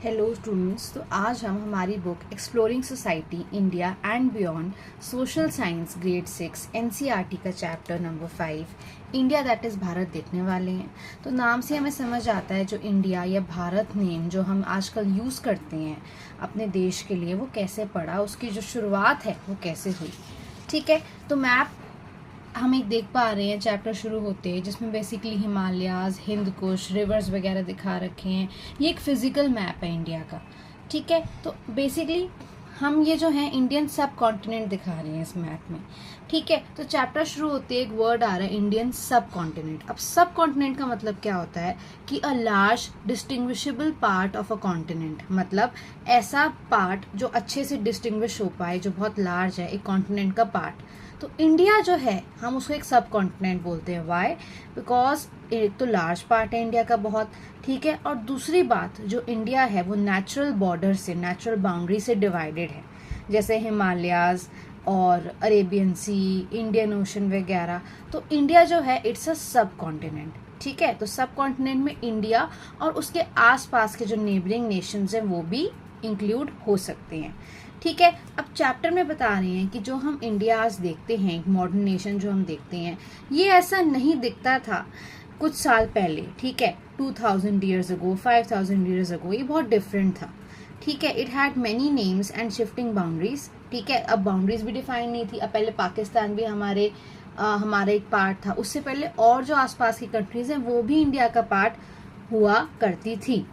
Hello students. तो आज हम हमारी book exploring society India and beyond social science grade 6 NCERT का chapter number 5 India that is Bharat देखने वाले हैं। तो नाम से हमें समझ आता है जो इंडिया या भारत नेम जो हम आजकल यूज़ करते हैं अपने देश के लिए वो कैसे पड़ा, उसकी जो शुरुआत है वो कैसे हुई। ठीक है, तो मैप हम एक देख पा रहे हैं चैप्टर शुरू होते हैं जिसमें बेसिकली हिमालयाज, हिंद कुश, रिवर्स वगैरह दिखा रखे हैं। ये एक फिजिकल मैप है इंडिया का। ठीक है, तो बेसिकली हम ये जो है इंडियन सब कॉन्टिनेंट दिखा रहे हैं इस मैप में। ठीक है, तो चैप्टर शुरू होते ही एक वर्ड आ रहा है इंडियन सब कॉन्टिनेंट। अब सब कॉन्टिनेंट का मतलब क्या होता है कि a large distinguishable part of a continent, मतलब ऐसा पार्ट जो अच्छे से डिस्टिंग्विश हो पाए, जो बहुत लार्ज है एक कॉन्टिनेंट का पार्ट। तो इंडिया जो है हम उसको एक सब कॉन्टिनेंट बोलते हैं। वाई? बिकॉज एक तो लार्ज पार्ट है इंडिया का बहुत। ठीक है, और दूसरी बात जो इंडिया है वो नेचुरल बॉर्डर से, नेचुरल बाउंड्री से डिवाइडेड है, जैसे हिमालयाज और अरेबियन सी, इंडियन ओशन वगैरह। तो इंडिया जो है इट्स अ सब कॉन्टिनेंट। ठीक है, तो सब कॉन्टिनेंट में इंडिया और उसके आसपास के जो नेबरिंग नेशंस हैं वो भी इंक्लूड हो सकते हैं। ठीक है, अब चैप्टर में बता रहे हैं कि जो हम इंडिया आज देखते हैं, एक मॉडर्न नेशन जो हम देखते हैं, ये ऐसा नहीं दिखता था कुछ साल पहले। ठीक है, 2000 ईयर्स अगो, 5000 ईयर्स अगो, ये बहुत डिफरेंट था। ठीक है, it had many names and shifting boundaries. ठीक है, अब बाउंड्रीज भी डिफाइन नहीं थी। अब पहले पाकिस्तान भी हमारा एक पार्ट था, उससे पहले और जो आसपास की कंट्रीज हैं वो भी इंडिया का पार्ट हुआ करती थी।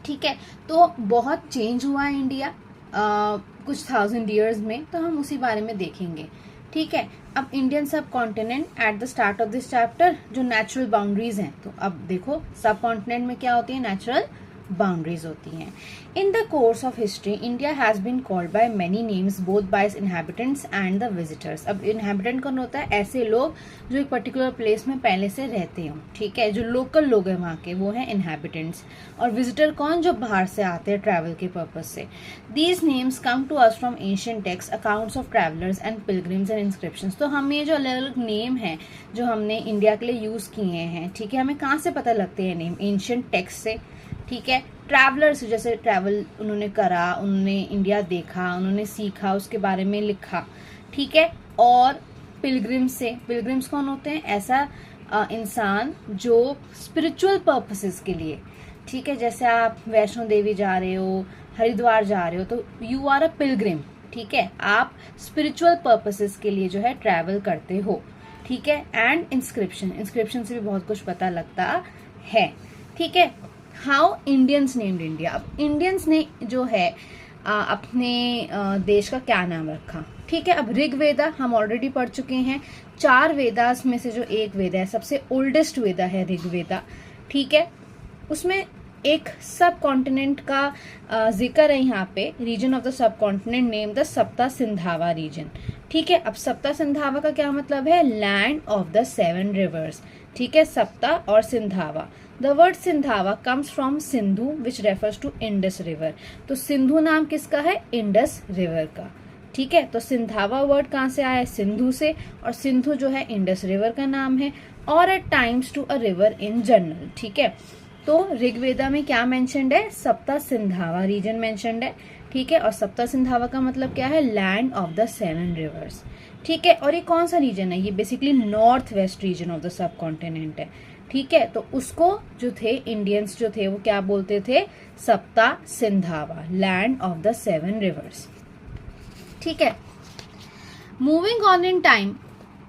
ठीक है, तो बहुत चेंज हुआ है इंडिया कुछ 1000 ईयर्स में, तो हम उसी बारे में देखेंगे। ठीक है, अब इंडियन सब continent at the start of this chapter जो नेचुरल बाउंड्रीज हैं, तो अब देखो सब कॉन्टिनेंट में क्या होती है, नेचुरल बाउंड्रीज होती हैं। In the course of history India has been called by many names both by inhabitants and the visitors. अब इनहैबिटेंट कौन होता है? ऐसे लोग जो एक पर्टिकुलर प्लेस में पहले से रहते हों। ठीक है, जो लोकल लोग हैं वहाँ के वो हैं इनहैबिटेंट्स। और विजिटर कौन? जो बाहर से आते हैं ट्रैवल के पर्पज से। These names come to us from ancient text, accounts of travellers and pilgrims and inscriptions. तो हम ये जो अलग अलग नेम हैं जो हमने इंडिया के लिए यूज किए हैं, ठीक है, हमें कहाँ से पता लगते हैं नेम? एंशिएंट टेक्स्ट से। ठीक है, ट्रैवलर्स जैसे ट्रैवल उन्होंने करा, उन्होंने इंडिया देखा, उन्होंने सीखा, उसके बारे में लिखा। ठीक है, और पिलग्रिम्स से। पिलग्रिम्स कौन होते हैं? ऐसा इंसान जो स्पिरिचुअल पर्पसेस के लिए, ठीक है, जैसे आप वैष्णो देवी जा रहे हो, हरिद्वार जा रहे हो, तो यू आर अ पिलग्रिम। ठीक है, आप स्पिरिचुअल पर्पसेस के लिए जो है ट्रैवल करते हो। ठीक है, एंड इंस्क्रिप्शन, इंस्क्रिप्शन से भी बहुत कुछ पता लगता है। ठीक है, हाउ इंडियंस नेम्ड इंडिया। अब इंडियंस ने जो है अपने देश का क्या नाम रखा? ठीक है, अब ऋग्वेदा हम ऑलरेडी पढ़ चुके हैं। 4 वेदास में से जो एक वेदा है, सबसे ओल्डेस्ट वेदा है ऋग्वेदा। ठीक है, उसमें एक सब कॉन्टिनेंट का जिक्र है यहाँ पे, region of the subcontinent name the Sapta Sindhava reason. ठीक है, अब सप्ता सिंधावा का क्या मतलब है? Land of the 7 rivers. ठीक है, सप्ता और Sindhava. The word Sindhava comes from Sindhu which refers to Indus river. तो सिंधु नाम किसका है? इंडस रिवर का। ठीक है, तो सिंधावा वर्ड कहाँ से आया है? सिंधु से, और सिंधु जो है इंडस रिवर का नाम है, और at times to a river in general. ठीक है, तो ऋग्वेदा में क्या मेंशन्ड है? सप्ता सिंधावा रीजन मेंशन्ड है। ठीक है, और सप्ता सिंधावा का मतलब क्या है? Land of the 7 rivers. ठीक है, और ये कौन सा रीजन है? ये basically north west region of the सब कॉन्टिनेंट है। ठीक है, तो उसको जो थे इंडियंस जो थे वो क्या बोलते थे? Sapta Sindhava, land of the 7 rivers. ठीक है, moving on in time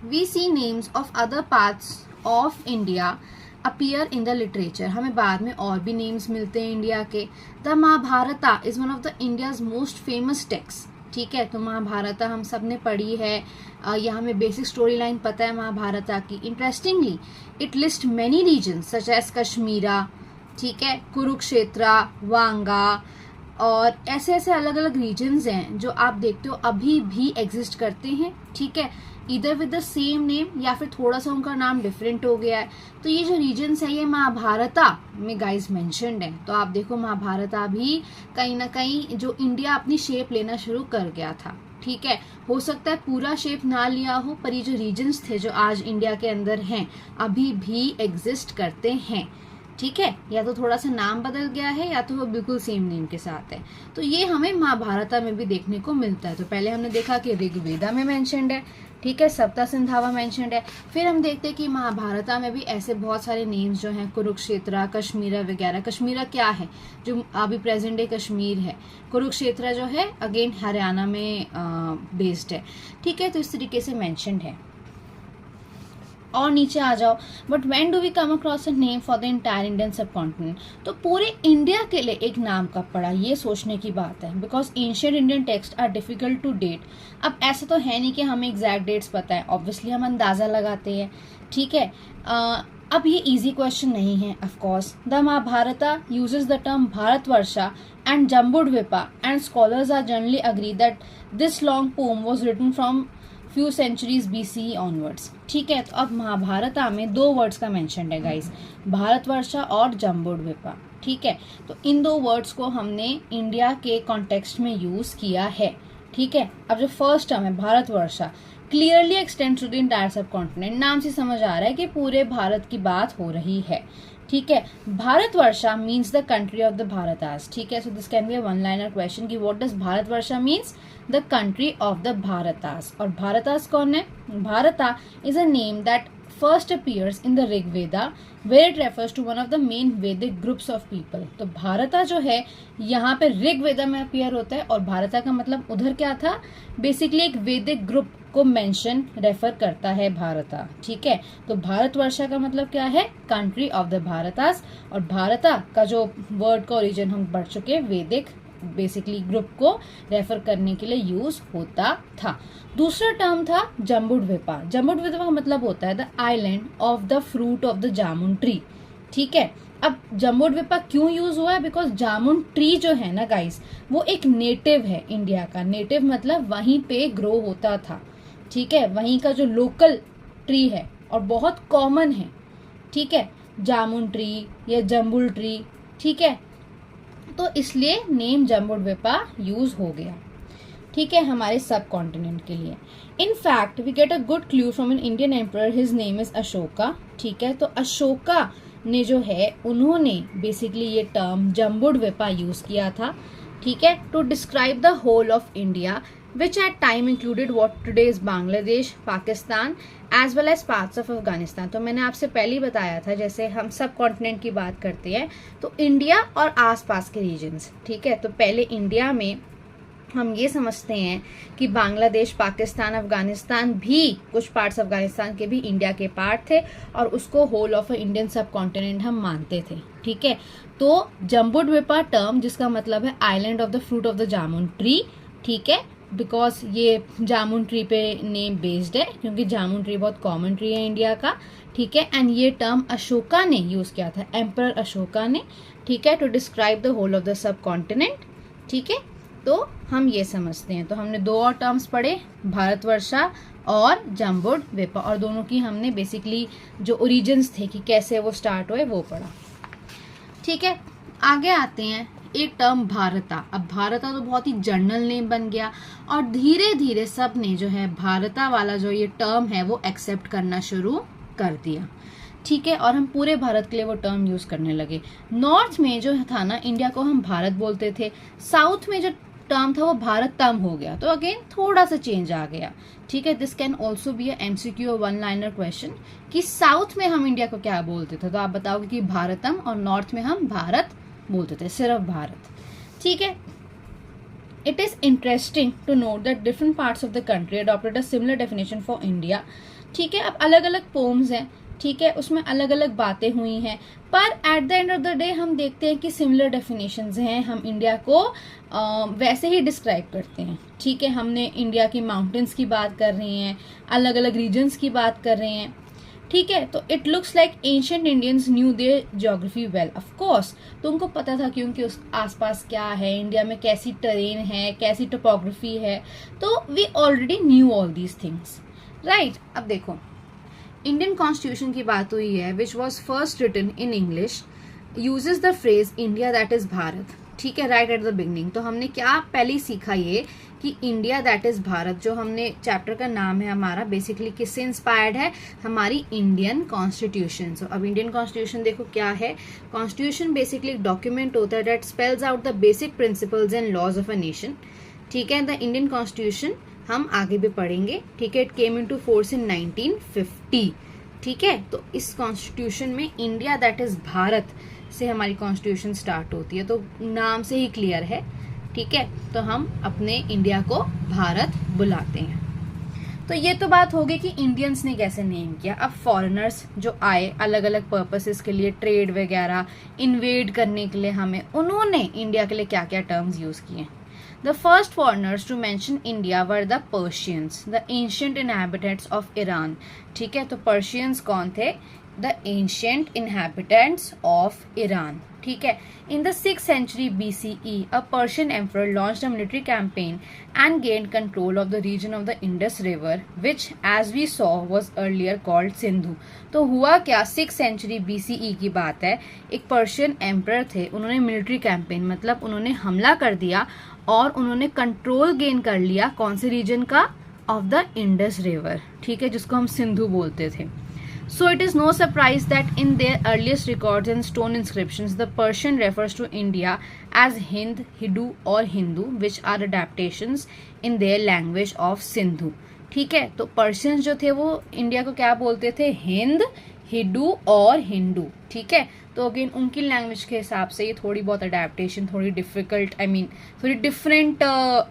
we see names of other parts of India appear in the literature. हमें बाद में और भी नेम्स मिलते हैं इंडिया के। The Mahabharata is one of the India's most famous text. ठीक है, तो महाभारता हम सब ने पढ़ी है, या हमें बेसिक स्टोरी लाइन पता है महाभारता की। Interestingly it list many regions such as Kashmira, ठीक है, कुरुक्षेत्रा, वांगा, और ऐसे ऐसे अलग अलग रीजन्स हैं जो आप देखते हो अभी भी एग्जिस्ट करते हैं। ठीक है, इधर विद द सेम नेम या फिर थोड़ा सा उनका नाम डिफरेंट हो गया है। तो ये जो रीजन्स है ये महाभारता में गाइस मेंशन्ड है। तो आप देखो महाभारता भी कहीं ना कहीं जो इंडिया अपनी शेप लेना शुरू कर गया था। ठीक है, हो सकता है पूरा शेप ना लिया हो, पर ये जो रीजन्स थे जो आज इंडिया के अंदर हैं अभी भी एग्जिस्ट करते हैं। ठीक है, या तो थोड़ा सा नाम बदल गया है या तो वो बिल्कुल सेम नेम के साथ है। तो ये हमें महाभारता में भी देखने को मिलता है। तो पहले हमने देखा कि ऋग्वेदा में मेंशन्ड है, ठीक है, सप्ता सिंधावा मेंशन्ड है। फिर हम देखते हैं कि महाभारता में भी ऐसे बहुत सारे नेम्स जो हैं, कुरुक्षेत्र, कश्मीरा वगैरह। कश्मीरा क्या है, जो अभी प्रेजेंट डे कश्मीर है। कुरुक्षेत्र जो है अगेन हरियाणा में बेस्ड है, ठीक है। तो इस तरीके से मेंशन्ड है। और नीचे आ जाओ, but when do we come across a name for the entire Indian subcontinent. तो पूरे इंडिया के लिए एक नाम कब पड़ा, ये सोचने की बात है, because ancient Indian text are difficult to date. अब ऐसा तो है नहीं कि हमें एग्जैक्ट डेट्स पता है, ऑब्वियसली हम अंदाजा लगाते हैं, ठीक है। अब ये इजी क्वेश्चन नहीं है। Of course the Mahabharata uses the term Bharatavarsha and Jambudvipa and scholars are generally agree that this long poem was written from few centuries BCE onwards, ठीक है। तो अब महाभारता में 2 वर्ड्स का मेंशन है गाइस, भारतवर्षा और जम्बूद्वीपा, ठीक है। तो इन 2 वर्ड्स को हमने इंडिया के कॉन्टेक्स्ट में यूज किया है, ठीक है। अब जो फर्स्ट टर्म है Bharatavarsha, clearly extend to the entire subcontinent. नाम से समझ आ रहा है कि पूरे भारत की बात हो रही है, ठीक है। Bharatavarsha means the country of the Bharatas, ठीक है। So this can be a one liner question कि what does Bharatavarsha means, the country of the Bharatas. और भारतास कौन है, Bharata is a name that first appears in the Rigveda where it refers to one of the main Vedic groups of people. तो भारता जो है यहाँ पे ऋग्वेदा में अपीयर होता है, और भारता का मतलब उधर क्या था, बेसिकली एक वैदिक ग्रुप को मेंशन रेफर करता है भारता, ठीक है। तो भारतवर्षा का मतलब क्या है, कंट्री ऑफ द भारतास। और भारता का जो वर्ड का ओरिजिन हम पढ़ चुके, वैदिक बेसिकली ग्रुप को रेफर करने के लिए यूज होता था। दूसरा टर्म था जम्बूद्वीपा। जम्बूद्वीपा का मतलब होता है the island of the fruit of the jamun tree, ठीक है। अब जम्बूद्वीपा क्यों यूज हुआ है, बिकॉज जामुन ट्री जो है ना गाइस, वो एक नेटिव है इंडिया का। नेटिव मतलब वहीं पे ग्रो होता था, ठीक है, वहीं का जो लोकल ट्री है और बहुत कॉमन है, ठीक है, जामुन ट्री या जम्बुल ट्री, ठीक है। तो इसलिए नेम जम्बूद्वीपा यूज हो गया, ठीक है, हमारे सब कॉन्टिनेंट के लिए। In fact we get a good clue from an Indian emperor, his name is Ashoka, ठीक है। तो अशोका ने जो है, उन्होंने बेसिकली ये टर्म जम्बूद्वीपा यूज किया था, ठीक है, to describe the whole of India which at time included what today is Bangladesh, Pakistan as well as parts of Afghanistan। तो मैंने आपसे पहले ही बताया था, जैसे हम सब कॉन्टिनेंट की बात करते हैं तो इंडिया और आसपास के रीजन्स, ठीक है। तो पहले इंडिया में हम ये समझते हैं कि बांग्लादेश, पाकिस्तान, अफगानिस्तान भी, कुछ पार्ट्स अफगानिस्तान के भी इंडिया के पार्ट थे, और उसको होल ऑफ इंडियन सब कॉन्टिनेंट हम मानते थे, ठीक है। तो जम्बूद्वीपा टर्म जिसका मतलब है island of the fruit of the jamun tree, ठीक है, बिकॉज ये जामुन ट्री पे नेम बेस्ड है, क्योंकि जामुन ट्री बहुत कॉमन ट्री है इंडिया का, ठीक है। एंड ये टर्म अशोका ने यूज किया था, एम्परर अशोका ने, ठीक है, to describe the whole of the subcontinent, ठीक है। तो हम ये समझते हैं। तो हमने 2 और टर्म्स पढ़े, भारतवर्षा और जम्बूद्वीपा, और दोनों की हमने बेसिकली जो ओरिजिन्स थे कि कैसे वो स्टार्ट हुए वो पढ़ा, ठीक है। आगे आते हैं एक टर्म भारता। अब भारता तो बहुत ही जनरल नेम बन गया, और धीरे धीरे सब ने जो है भारता वाला जो ये टर्म है वो एक्सेप्ट करना शुरू कर दिया, ठीक है। और हम पूरे भारत के लिए वो टर्म यूज करने लगे। नॉर्थ में जो था ना, इंडिया को हम भारत बोलते थे, साउथ में जो टर्म था वो भारतम हो गया, तो अगेन थोड़ा सा चेंज आ गया, ठीक है। This can also be a MCQ one liner question कि साउथ में हम इंडिया को क्या बोलते थे, तो आप बताओगे कि भारतम, और नॉर्थ में हम भारत बोलते थे, सिर्फ भारत, ठीक है। It is interesting to note that different parts of the country adopted a similar definition for India, ठीक है। अब अलग अलग पोम्स हैं, ठीक है, उसमें अलग अलग बातें हुई हैं, पर at the end of the day हम देखते हैं कि सिमिलर डेफिनेशंस हैं, हम इंडिया को वैसे ही डिस्क्राइब करते हैं, ठीक है। हमने इंडिया की माउंटेन्स की बात कर रहे हैं, अलग अलग रीजन्स की बात कर रहे हैं, ठीक है। तो it looks like ancient Indians knew their geography well, of course, तो उनको पता था क्योंकि उस आसपास क्या है, इंडिया में कैसी टेरेन है, कैसी टोपोग्राफी है, तो we already knew all these things, right. अब देखो, इंडियन कॉन्स्टिट्यूशन की बात हुई है, which was first written in English, uses the phrase India that is Bharat, ठीक है, राइट एट द बिगनिंग। तो हमने क्या पहले ही सीखा ये कि इंडिया दैट इज भारत, जो हमने चैप्टर का नाम है हमारा, बेसिकली किससे इंस्पायर्ड है, हमारी इंडियन कॉन्स्टिट्यूशन। सो अब इंडियन कॉन्स्टिट्यूशन देखो क्या है। कॉन्स्टिट्यूशन बेसिकली एक डॉक्यूमेंट होता है that spells out the basic principles and laws of a nation. ठीक है, द इंडियन कॉन्स्टिट्यूशन हम आगे भी पढ़ेंगे। ठीक है, it came into force in 1950। ठीक है, तो इस कॉन्स्टिट्यूशन में इंडिया दैट इज भारत से हमारी कॉन्स्टिट्यूशन स्टार्ट होती है, तो नाम से ही क्लियर है। ठीक है, तो हम अपने इंडिया को भारत बुलाते हैं। तो ये तो बात हो गई कि इंडियंस ने कैसे नेम किया। अब फॉरेनर्स जो आए अलग अलग पर्पसेस के लिए, ट्रेड वगैरह इन्वेड करने के लिए हमें, उन्होंने इंडिया के लिए क्या क्या टर्म्स यूज किए। The first foreigners to mention India were the Persians, the ancient inhabitants of Iran. ठीक है, तो Persians कौन थे? The ancient inhabitants of Iran. ठीक है, in the 6th century BCE, a Persian emperor launched a military campaign and gained control of the region of the Indus River, which, as we saw, was earlier called Sindhu. तो हुआ क्या, 6th century BCE की बात है, एक Persian emperor थे, उन्होंने military campaign मतलब उन्होंने हमला कर दिया और उन्होंने कंट्रोल गेन कर लिया कौन से रीजन का, ऑफ द इंडस रिवर। ठीक है, जिसको हम सिंधु बोलते थे। So it is no surprise that in their earliest records and stone inscriptions, the Persian refers to India as Hind, Hindu or Hindu, which are adaptations in their language of Sindhu. ठीक है, तो Persians जो थे वो India को क्या बोलते थे, हिंद, हिडू और हिंदू। ठीक है, तो अगेन उनकी लैंग्वेज के हिसाब से ये थोड़ी बहुत अडेप्टेशन, थोड़ी डिफिकल्ट, थोड़ी डिफरेंट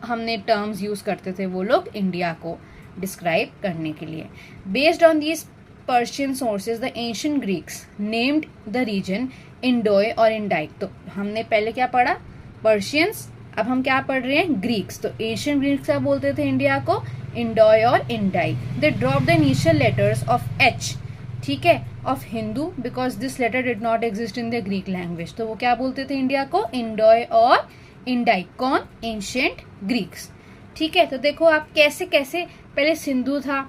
हमने टर्म्स यूज करते थे वो लोग इंडिया को डिस्क्राइब करने के लिए। Based on these Persian sources the ancient Greeks named the region Indoi और इंडाइक। तो हमने पहले क्या पढ़ा, पर्शियंस, अब हम क्या पढ़ रहे हैं, ग्रीक्स। तो एंशिएंट ग्रीक्स क्या बोलते थे इंडिया को, इंडोय और Indike. They drop the initial letters of H, ठीक है, of Hindu, because this letter did not exist in the Greek language. तो वो क्या बोलते थे इंडिया को, इंडोय और इंडाइक। कौन, एंशिएंट ग्रीक्स। ठीक है, तो देखो आप कैसे कैसे, पहले सिंधु था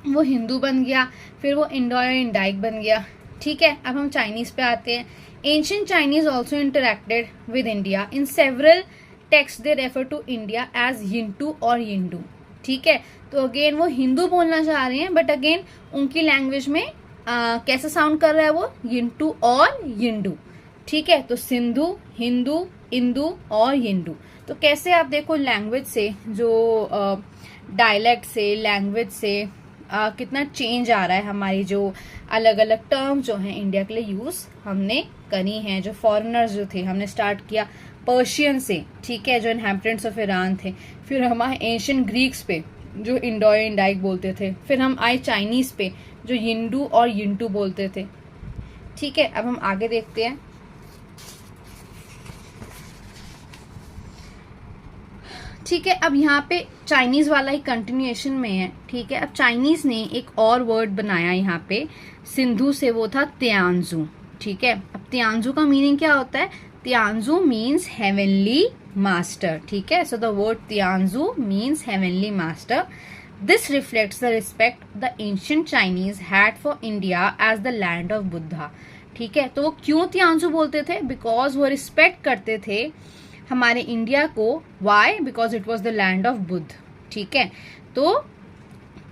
वो हिंदू बन गया, फिर वो इंडोय और इंडाइक बन गया। ठीक है, अब हम चाइनीज पे आते हैं। Ancient Chinese also interacted with India in several text, they refer to India as Yintu और यिंडू। ठीक है, तो अगेन वो हिंदू बोलना चाह रहे हैं, बट अगेन उनकी लैंग्वेज में कैसा साउंड कर रहा है वो, यिंटू और यिंडू। ठीक है, तो सिंधु, हिंदू, इंदू और यिंडू। तो कैसे आप देखो लैंग्वेज से, जो डायलेक्ट से, लैंग्वेज से कितना चेंज आ रहा है। हमारी जो अलग अलग टर्म जो हैं इंडिया के लिए यूज हमने करी हैं। जो फॉरेनर्स जो थे, हमने स्टार्ट किया पर्शियन से, ठीक है, जो इनहैबिटेंट्स ऑफ ईरान थे, फिर हम आए एंशिएंट ग्रीक्स पे जो इंडोय इंडाइक बोलते थे, फिर हम आए चाइनीज पे जो यिंडू और यिंटू बोलते थे। ठीक है, अब हम आगे देखते हैं। ठीक है, अब यहाँ पे चाइनीज वाला ही कंटिन्यूएशन में है। ठीक है, अब चाइनीज ने एक और वर्ड बनाया यहाँ पे सिंधु से, वो था तियानजू। ठीक है, अब तियानजू का मीनिंग क्या होता है, तियानजू मीन्स हेवनली मास्टर। ठीक है, so the word Tianzhu means heavenly master. This reflects the respect the ancient Chinese had for India as the land of Buddha. ठीक है, तो वो क्यों तियानजू बोलते थे, बिकॉज वो रिस्पेक्ट करते थे हमारे इंडिया को। Why, because it was the land of Buddha. ठीक है, तो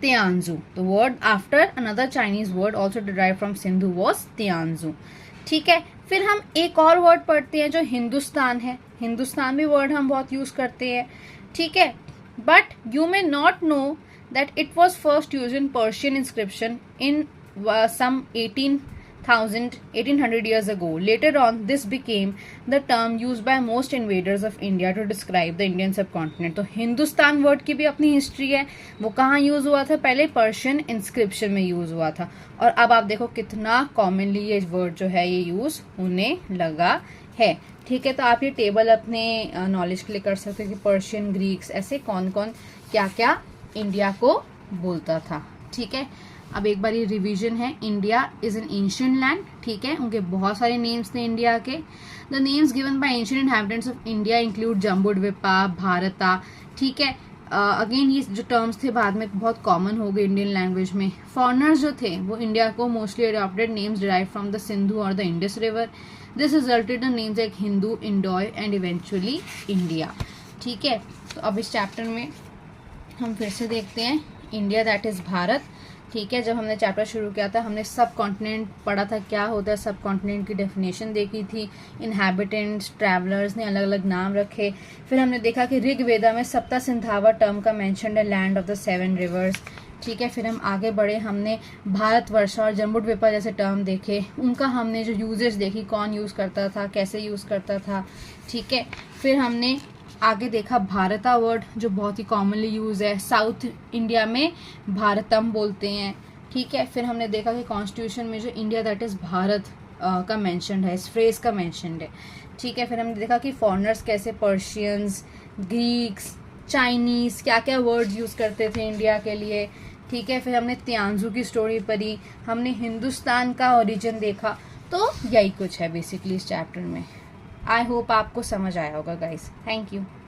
Tianzhu, the word after another Chinese word also derive from Sindhu was Tianzhu. ठीक है, फिर हम एक और वर्ड पढ़ते हैं जो हिंदुस्तान है। हिंदुस्तान भी वर्ड हम बहुत यूज करते हैं। ठीक है, but you may not know that it was first use in Persian inscription in some 1800 years ago. Later on, this became the term used by most invaders of India to describe the Indian subcontinent. तो Hindustan word की भी अपनी history है। वो कहाँ use हुआ था, पहले पर्शियन इंस्क्रिप्शन में यूज हुआ था, और अब आप देखो कितना कॉमनली ये वर्ड जो है ये यूज होने लगा है। ठीक है, तो आप ये टेबल अपने नॉलेज के लिए कर सकते हो कि पर्शियन, ग्रीक्स, ऐसे कौन कौन क्या क्या इंडिया को बोलता था। ठीक है, अब एक बार ये रिवीजन है। India is an ancient land. ठीक है, उनके बहुत सारे नेम्स थे इंडिया के। The names given by ancient inhabitants of India include Jambudvipa, Bharata. ठीक है, अगेन ये जो टर्म्स थे बाद में बहुत कॉमन हो गए इंडियन लैंग्वेज में। फॉरनर्स जो थे वो इंडिया को mostly adopted names derive from the Sindhu और the Indus river. This resulted in names like Hindu, Indoi and eventually India. ठीक है, तो अब इस चैप्टर में हम फिर से देखते हैं इंडिया दैट इज़ भारत। ठीक है, जब हमने चैप्टर शुरू किया था हमने सब कॉन्टिनेंट पढ़ा था, क्या होता है सब कॉन्टिनेंट की डेफिनेशन देखी थी, इनहैबिटेंट्स ट्रैवलर्स ने अलग अलग नाम रखे। फिर हमने देखा कि ऋग्वेदा में सप्ता सिंधावा टर्म का मेंशन है, लैंड ऑफ द 7 रिवर्स। ठीक है, फिर हम आगे बढ़े, हमने भारतवर्ष और जम्बूद्वीपा जैसे टर्म देखे, उनका हमने जो यूजेस देखी, कौन यूज़ करता था, कैसे यूज़ करता था। ठीक है, फिर हमने आगे देखा भारता वर्ड जो बहुत ही कॉमनली यूज़ है, साउथ इंडिया में भारतम बोलते हैं। ठीक है, फिर हमने देखा कि कॉन्स्टिट्यूशन में जो इंडिया दैट इज़ भारत का मेंशनड है, इस फ्रेज का मेंशनड है। ठीक है, फिर हमने देखा कि फॉरेनर्स कैसे पर्शियंस, ग्रीक्स, चाइनीज़ क्या क्या वर्ड्स यूज़ करते थे इंडिया के लिए। ठीक है, फिर हमने त्यांजू की स्टोरी पढ़ी, हमने हिंदुस्तान का ओरिजिन देखा। तो यही कुछ है बेसिकली इस चैप्टर में। आई होप आपको समझ आया होगा गाइस। Thank you.